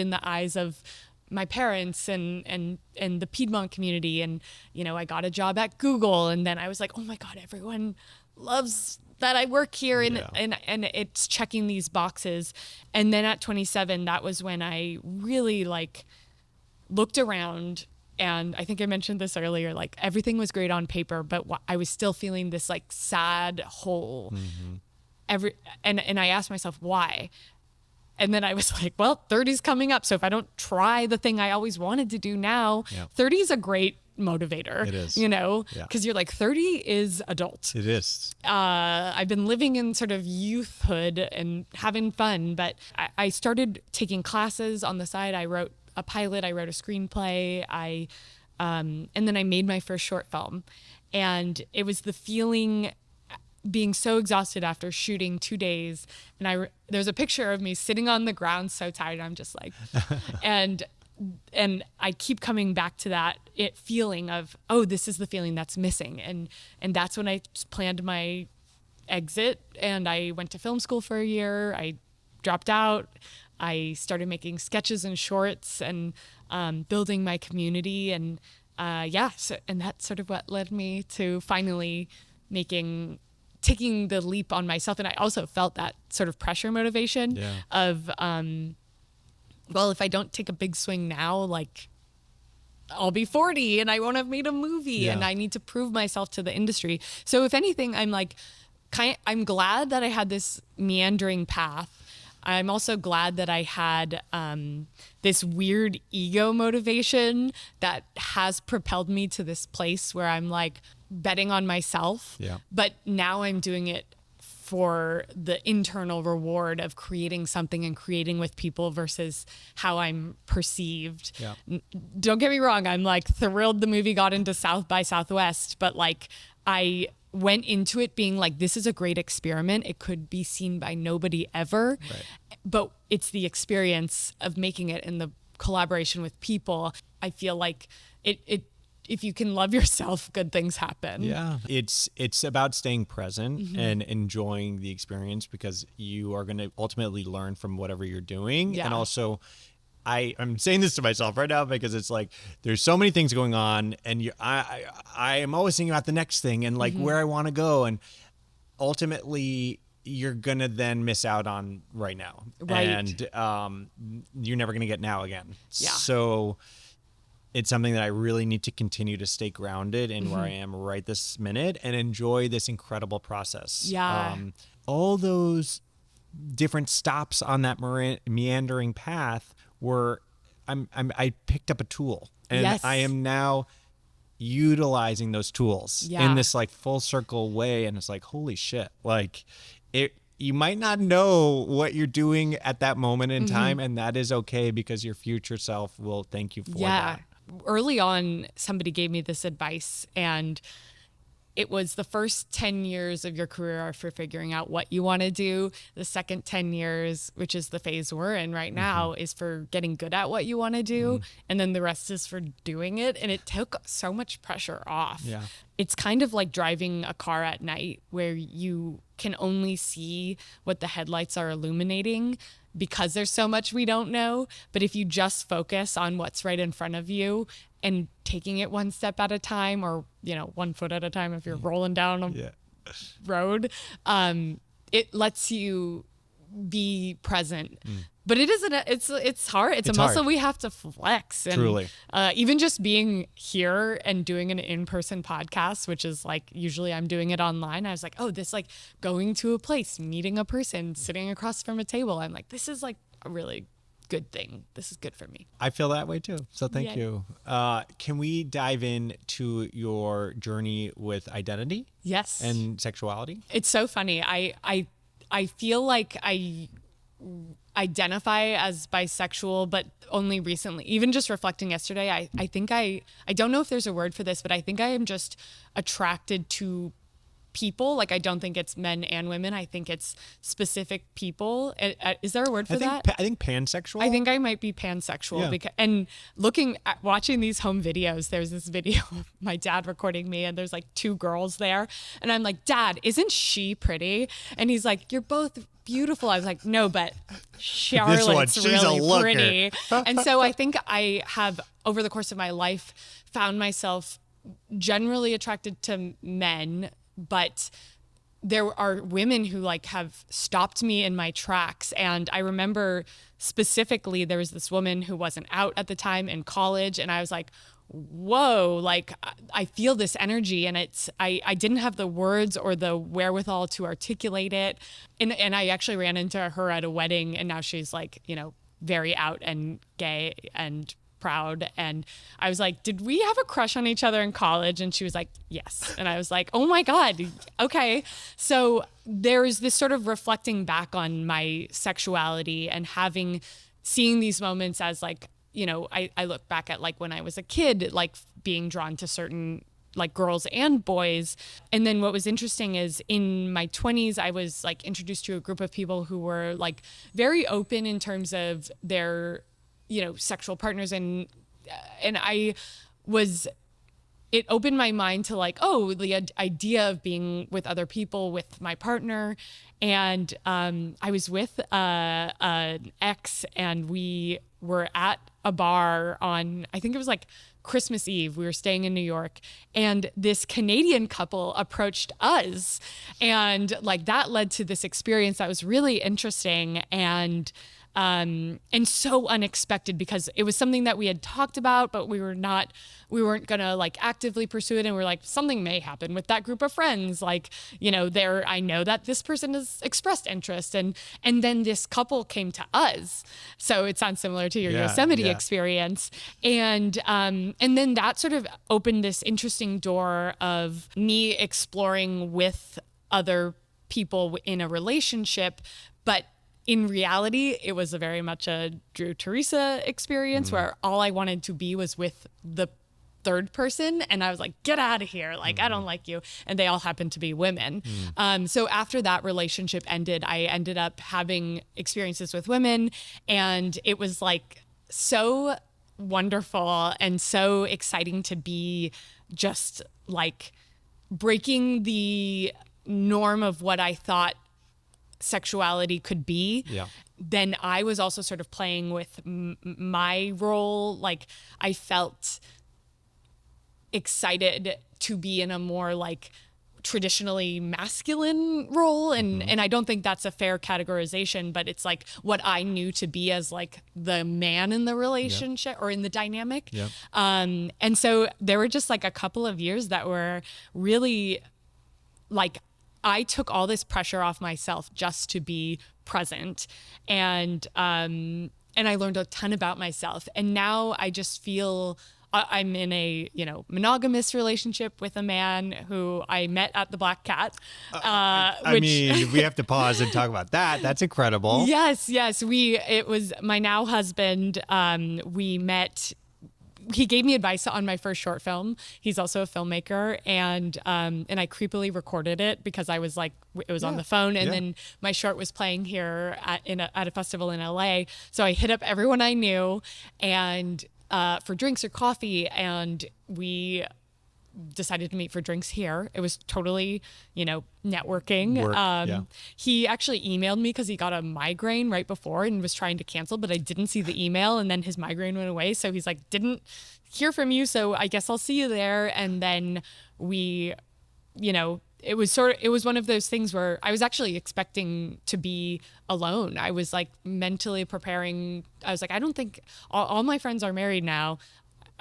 in the eyes of my parents and the Piedmont community. And, I got a job at Google, and then I was like, oh my God, everyone loves that I work here, and it's checking these boxes. And then at 27, that was when I really like looked around, and I think I mentioned this earlier, like everything was great on paper, but I was still feeling this like sad hole. And I asked myself why. And then I was like, well, 30's coming up. So if I don't try the thing I always wanted to do now, 30 is a great motivator. It is. Because you're like, 30 is adult. It is. I've been living in sort of youthhood and having fun, but I started taking classes on the side. I wrote a pilot, I wrote a screenplay, and then I made my first short film. And it was the feeling being so exhausted after shooting 2 days, and there's a picture of me sitting on the ground so tired. I'm just like, and I keep coming back to that feeling of, oh, this is the feeling that's missing, and that's when I planned my exit, and I went to film school for a year. I dropped out. I started making sketches and shorts and building my community, and and that's sort of what led me to finally taking the leap on myself. And I also felt that sort of pressure motivation of, well, if I don't take a big swing now, like I'll be 40 and I won't have made a movie and I need to prove myself to the industry. So if anything, I'm like, I'm glad that I had this meandering path. I'm also glad that I had this weird ego motivation that has propelled me to this place where I'm like betting on myself. Yeah. But now I'm doing it for the internal reward of creating something and creating with people versus how I'm perceived. Yeah. Don't get me wrong. I'm like thrilled the movie got into South by Southwest, but like I went into it being like, this is a great experiment. It could be seen by nobody ever, but it's the experience of making it and the collaboration with people. I feel like it if you can love yourself, good things happen. Yeah. It's about staying present and enjoying the experience, because you are going to ultimately learn from whatever you're doing. Yeah. And also, I'm saying this to myself right now because it's like there's so many things going on, and I am always thinking about the next thing and like where I want to go, and ultimately you're gonna then miss out on right now, and you're never gonna get now again. Yeah. So it's something that I really need to continue to stay grounded in where I am right this minute and enjoy this incredible process. Yeah. All those different stops on that meandering path were, I picked up a tool, and I am now utilizing those tools in this like full circle way. And it's like, holy shit, like you might not know what you're doing at that moment in time, and that is okay because your future self will thank you for that. Early on, somebody gave me this advice, and it was the first 10 years of your career are for figuring out what you want to do. The second 10 years, which is the phase we're in right now, is for getting good at what you want to do. And then the rest is for doing it. And it took so much pressure off. Yeah. It's kind of like driving a car at night where you can only see what the headlights are illuminating because there's so much we don't know. But if you just focus on what's right in front of you and taking it one step at a time, or, 1 foot at a time if you're rolling down a road, it lets you be present. But it isn't, it's hard. It's a muscle we have to flex. And, truly. Even just being here and doing an in-person podcast, which is like, usually I'm doing it online. I was like, oh, this like going to a place, meeting a person, sitting across from a table. I'm like, this is like a really good thing. This is good for me. I feel that way too. So thank you. Can we dive into your journey with identity? Yes. And sexuality? It's so funny. I feel like I identify as bisexual, but only recently. Even just reflecting yesterday, I think I don't know if there's a word for this, but I think I am just attracted to people. Like, I don't think it's men and women. I think it's specific people. Is there a word for that? I think pansexual. I think I might be pansexual. Yeah. And watching these home videos, there's this video of my dad recording me, and there's like 2 girls there. And I'm like, Dad, isn't she pretty? And he's like, you're both beautiful. I was like, no, but Charlotte's really pretty. And so I think I have, over the course of my life, found myself generally attracted to men, but there are women who like have stopped me in my tracks. And I remember specifically there was this woman who wasn't out at the time in college, and I was like, whoa, like I feel this energy, and I didn't have the words or the wherewithal to articulate it. And I actually ran into her at a wedding, and now she's like, very out and gay and proud. And I was like, did we have a crush on each other in college? And she was like, yes. And I was like, oh my God. Okay. So there's this sort of reflecting back on my sexuality and seeing these moments as like, I look back at like when I was a kid, like being drawn to certain like girls and boys. And then what was interesting is in my 20s, I was like introduced to a group of people who were like very open in terms of their sexual partners, and it opened my mind to like, oh, the idea of being with other people with my partner. And I was with an ex, and we were at a bar on, I think it was like Christmas Eve. We were staying in New York, and this Canadian couple approached us, and like that led to this experience that was really interesting and so unexpected, because it was something that we had talked about, but we weren't gonna like actively pursue it. And we're like, something may happen with that group of friends. Like, I know that this person has expressed interest, and then this couple came to us. So it sounds similar to your Yosemite experience. And then that sort of opened this interesting door of me exploring with other people in a relationship, but in reality, it was very much a Drew Teresa experience where all I wanted to be was with the third person. And I was like, get out of here. Like, I don't like you. And they all happened to be women. So after that relationship ended, I ended up having experiences with women. And it was like so wonderful and so exciting to be just like breaking the norm of what I thought sexuality could be, then I was also sort of playing with my role. Like I felt excited to be in a more like traditionally masculine role, and I don't think that's a fair categorization, but it's like what I knew to be as like the man in the relationship or in the dynamic. And so there were just like a couple of years that were really like I took all this pressure off myself just to be present, and I learned a ton about myself, and now I just feel I'm in a, monogamous relationship with a man who I met at the Black Cat. We have to pause and talk about that. That's incredible. Yes. It was my now husband. We met. He gave me advice on my first short film. He's also a filmmaker, and I creepily recorded it because I was like, it was on the phone, and then my short was playing here at a festival in LA. So I hit up everyone I knew, and for drinks or coffee, and we decided to meet for drinks here. It was totally, networking. He actually emailed me because he got a migraine right before and was trying to cancel, but I didn't see the email, and then his migraine went away. So he's like, didn't hear from you, so I guess I'll see you there. And then we, it was one of those things where I was actually expecting to be alone. I was like mentally preparing. I was like, I don't think all my friends are married now.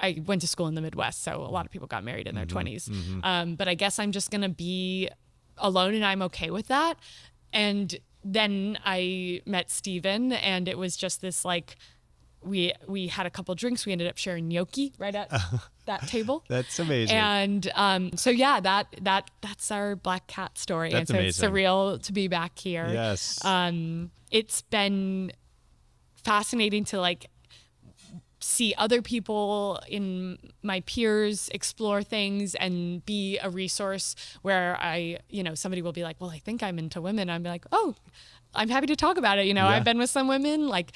I went to school in the Midwest, so a lot of people got married in their 20s. But I guess I'm just going to be alone, and I'm okay with that. And then I met Steven, and it was just this like, we had a couple drinks. We ended up sharing gnocchi right at that table. That's amazing. And so yeah, that's our Black Cat story. That's and so amazing. It's surreal to be back here. Yes. It's been fascinating to like see other people in my peers explore things and be a resource where somebody will be like, well, I think I'm into women. I'm like, oh, I'm happy to talk about it. I've been with some women. Like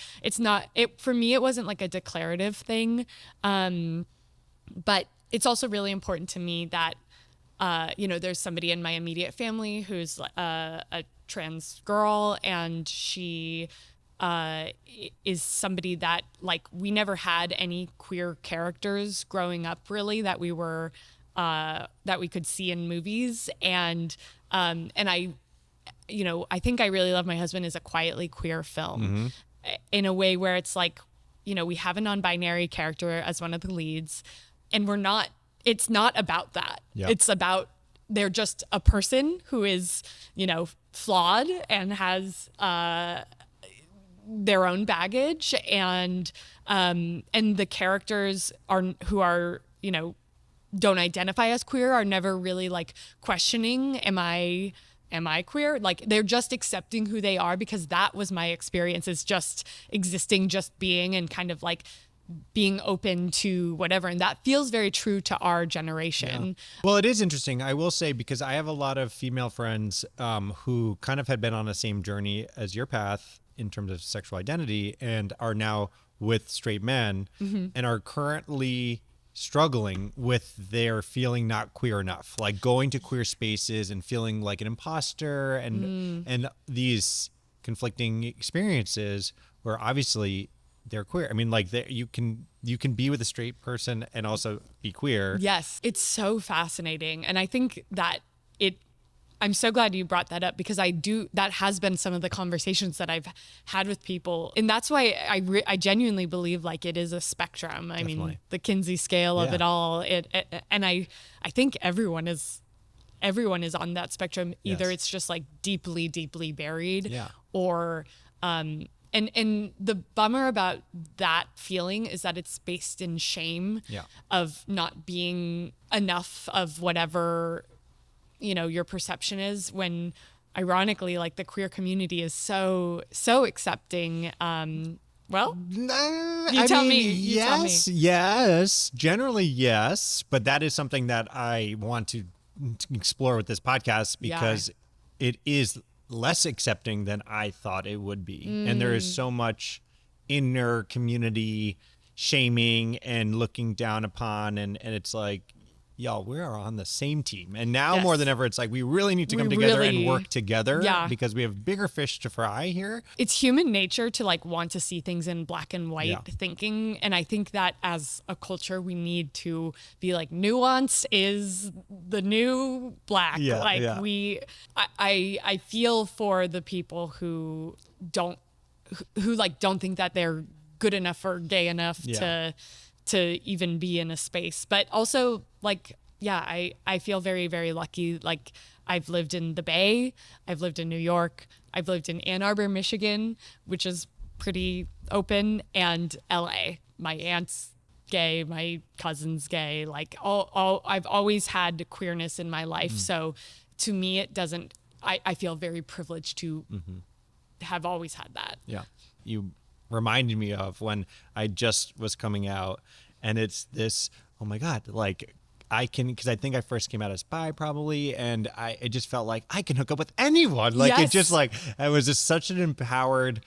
for me, it wasn't like a declarative thing. But it's also really important to me that, there's somebody in my immediate family who's a trans girl, and she is somebody that like we never had any queer characters growing up really that we were that we could see in movies, and I think I Really Love My Husband is a quietly queer film in a way where it's like, we have a non-binary character as one of the leads, and it's not about that. It's about they're just a person who is flawed and has their own baggage, and the characters who are don't identify as queer are never really like questioning, am I queer? Like they're just accepting who they are, because that was my experience, is just existing, just being, and kind of like being open to whatever. And that feels very true to our generation. Yeah. Well, it is interesting, I will say, because I have a lot of female friends who kind of had been on the same journey as your path in terms of sexual identity, and are now with straight men and are currently struggling with their feeling not queer enough, like going to queer spaces and feeling like an imposter, and these conflicting experiences where obviously they're queer. I mean, like you can be with a straight person and also be queer. Yes, it's so fascinating, and I think that I'm so glad you brought that up, because that has been some of the conversations that I've had with people. And that's why I genuinely believe like it is a spectrum. I mean, the Kinsey scale of it all. And I think everyone is on that spectrum. Either it's just like deeply, deeply buried, or, and the bummer about that feeling is that it's based in shame of not being enough of whatever your perception is, when ironically like the queer community is so accepting. Well, you tell me. Yes, generally yes, but that is something that I want to explore with this podcast, because it is less accepting than I thought it would be. And there is so much inner community shaming and looking down upon, and it's like, y'all, we are on the same team. And now more than ever, it's like we really need to come together and work together because we have bigger fish to fry here. It's human nature to like want to see things in black and white thinking. And I think that as a culture, we need to be like, nuance is the new black. I feel for the people who don't think that they're good enough or gay enough to even be in a space. But also like, I feel very, very lucky. Like I've lived in the Bay, I've lived in New York, I've lived in Ann Arbor, Michigan, which is pretty open, and LA. My aunt's gay, my cousin's gay, like I've always had queerness in my life. So to me, it doesn't, I feel very privileged to have always had that. Yeah. You reminded me of when I just was coming out, and it's this, oh my God, like because I think I first came out as bi probably, and it just felt like I can hook up with anyone. Like it just like, it was just such an empowered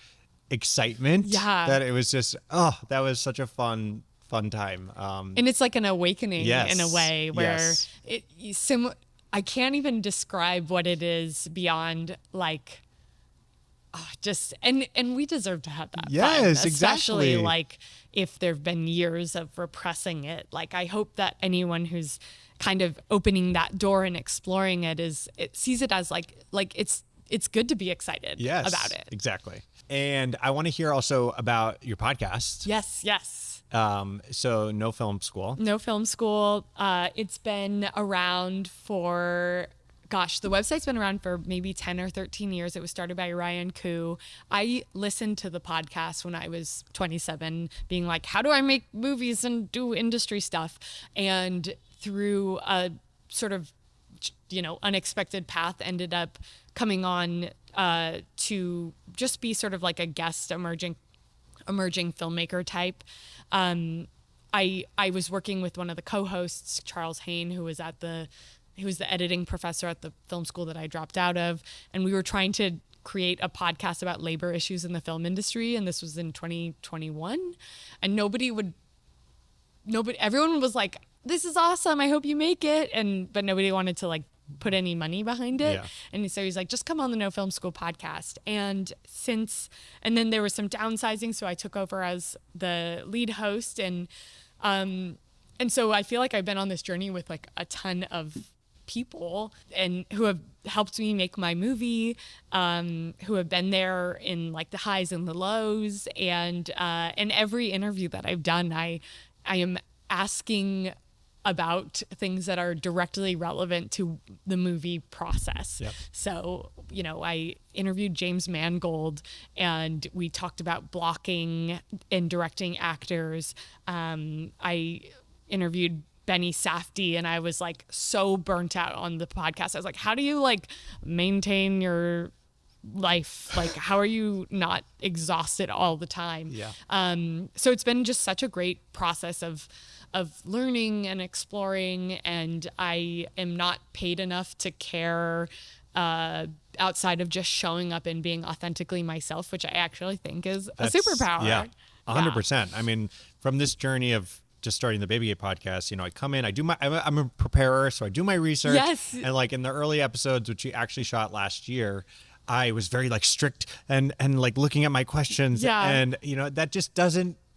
excitement that it was just, that was such a fun time. And it's like an awakening in a way where I can't even describe what it is beyond like, and we deserve to have that fun, especially like if there've been years of repressing it. Like I hope that anyone who's kind of opening that door and exploring it sees it as like it's good to be excited about it. Exactly. And I want to hear also about your podcast. Yes. So No Film School. No Film School. It's been around for, the website's been around for maybe 10 or 13 years. It was started by Ryan Koo. I listened to the podcast when I was 27, being like, how do I make movies and do industry stuff? And through a sort of, unexpected path, ended up coming on to just be sort of like a guest emerging filmmaker type. I was working with one of the co-hosts, Charles Hain, who was the editing professor at the film school that I dropped out of. And we were trying to create a podcast about labor issues in the film industry. And this was in 2021. And everyone was like, this is awesome, I hope you make it. But nobody wanted to like put any money behind it. Yeah. And so he's like, just come on the No Film School podcast. And then there was some downsizing. So I took over as the lead host. And so I feel like I've been on this journey with like a ton of people and who have helped me make my movie, who have been there in like the highs and the lows. And in every interview that I've done, I am asking about things that are directly relevant to the movie process. Yep. So, I interviewed James Mangold and we talked about blocking and directing actors. I interviewed Benny Safdie, and I was like so burnt out on the podcast. I was like, how do you like maintain your life? Like, how are you not exhausted all the time? Yeah. So it's been just such a great process of learning and exploring, and I am not paid enough to care outside of just showing up and being authentically myself, which I actually think is a superpower. Yeah, 100%. I mean, from this journey of just starting the BabyGay podcast, I come in, I'm a preparer, so I do my research. Yes. And like in the early episodes, which we actually shot last year, I was very like strict and like looking at my questions. Yeah. And that just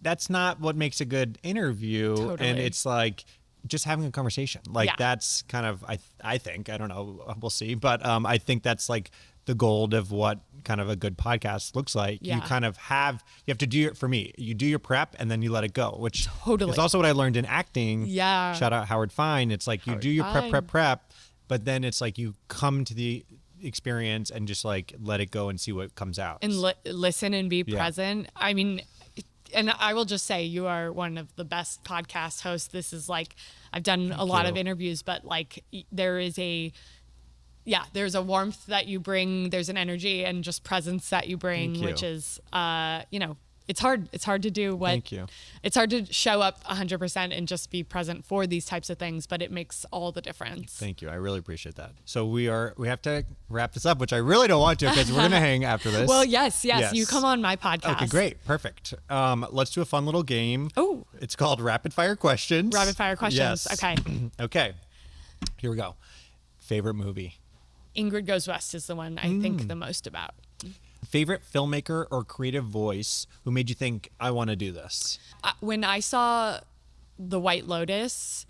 that's not what makes a good interview. Totally. And it's like just having a conversation. Like that's kind of, I think, I don't know, we'll see. But I think that's like the gold of what kind of a good podcast looks like. Yeah. You have to do it, for me, you do your prep and then you let it go, which is also what I learned in acting. Yeah. Shout out Howard Fine. It's like you do your prep, but then it's like you come to the experience and just like let it go and see what comes out. And listen and be present. I mean, and I will just say you are one of the best podcast hosts. This is like, I've done a lot of interviews, but like there's a warmth that you bring. There's an energy and just presence that you bring, which is, it's hard. It's hard to do it's hard to show up 100% and just be present for these types of things, but it makes all the difference. Thank you. I really appreciate that. So we have to wrap this up, which I really don't want to because we're going to hang after this. Well, yes. You come on my podcast. Okay, great. Perfect. Let's do a fun little game. Oh. It's called Rapid Fire Questions. Rapid Fire Questions. Yes. Okay. Okay. Here we go. Favorite movie? Ingrid Goes West is the one I think the most about. Favorite filmmaker or creative voice who made you think, I want to do this? When I saw The White Lotus,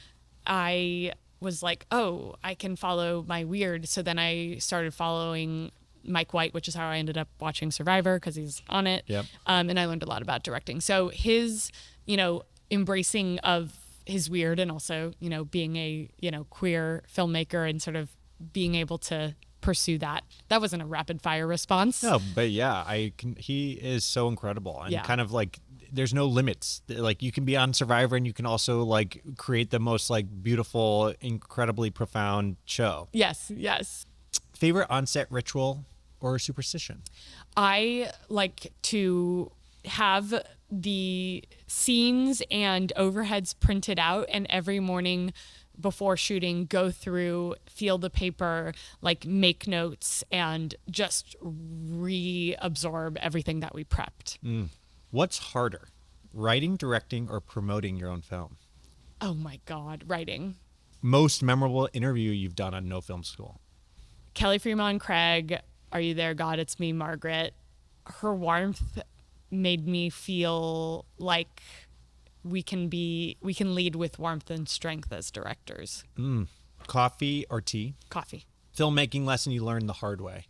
I was like, oh, I can follow my weird. So then I started following Mike White, which is how I ended up watching Survivor because he's on it. Yep. And I learned a lot about directing. So his, embracing of his weird and also, being a, queer filmmaker and sort of being able to pursue that. That wasn't a rapid fire response. No, but yeah, he is so incredible and kind of like there's no limits. Like you can be on Survivor and you can also like create the most like beautiful, incredibly profound show. Yes. Favorite on-set ritual or superstition? I like to have the scenes and overheads printed out and every morning before shooting go through, feel the paper, like make notes and just reabsorb everything that we prepped. What's harder, writing, directing, or promoting your own film? Oh my God, writing. Most memorable interview you've done on No Film School? Kelly Fremont Craig, Are You There, God? It's Me, Margaret. Her warmth made me feel like we can lead with warmth and strength as directors. Coffee or tea? Coffee. Filmmaking lesson you learned the hard way?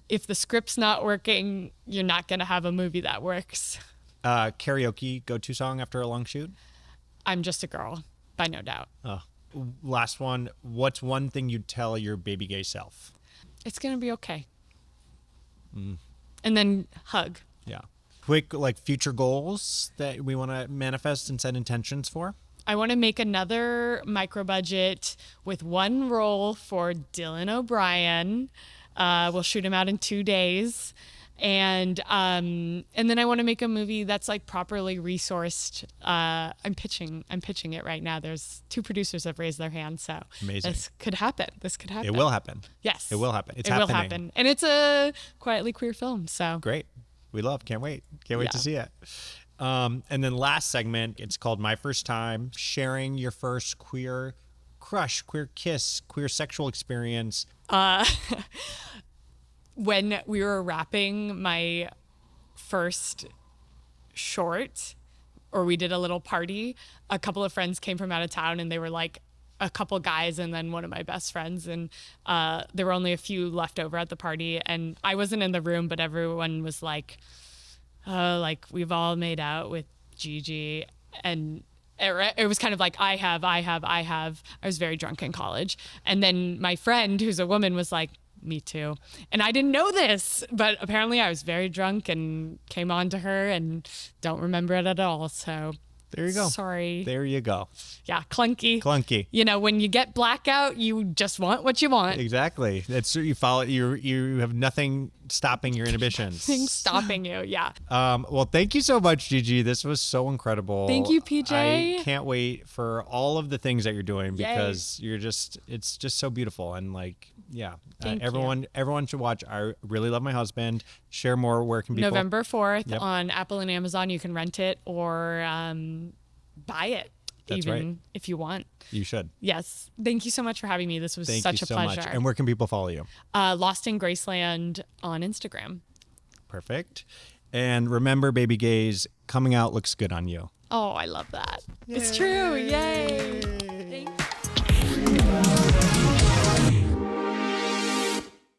If the script's not working, you're not going to have a movie that works. Karaoke go-to song after a long shoot? I'm Just a Girl, by No Doubt. Last one. What's one thing you'd tell your baby gay self? It's going to be okay. And then hug. Yeah. Quick, like future goals that we want to manifest and set intentions for? I want to make another micro budget with one role for Dylan O'Brien. We'll shoot him out in 2 days. And then I want to make a movie that's like properly resourced. I'm pitching it right now. There's 2 producers that have raised their hands. So amazing. This could happen. It will happen. Yes. It will happen. It will happen. And it's a quietly queer film. So great. Can't wait to see it. And then last segment, it's called My First Time, sharing your first queer crush, queer kiss, queer sexual experience. When we were wrapping my first short, or we did a little party, a couple of friends came from out of town and they were like a couple guys and then one of my best friends. And there were only a few left over at the party. And I wasn't in the room, but everyone was like, we've all made out with GG. And it was kind of like, I have. I was very drunk in college. And then my friend, who's a woman, was like, me too. And I didn't know this, but apparently I was very drunk and came on to her and don't remember it at all. So there you go. Sorry. There you go. Yeah, clunky. When you get blackout, you just want what you want. Exactly. That's you follow. You have nothing stopping your inhibitions. Nothing stopping you. Yeah. Well, thank you so much, Gigi. This was so incredible. Thank you, PJ. I can't wait for all of the things that you're doing because it's just so beautiful and like. Yeah, everyone should watch. I Really Love My Husband. Share more. Where can people? November 4th on Apple and Amazon. You can rent it or buy it. That's even right. If you want. You should. Yes. Thank you so much for having me. This was such a pleasure. Much. And where can people follow you? Lost in Graceland on Instagram. Perfect. And remember, baby gays, coming out looks good on you. Oh, I love that. Yay. It's true. Yay.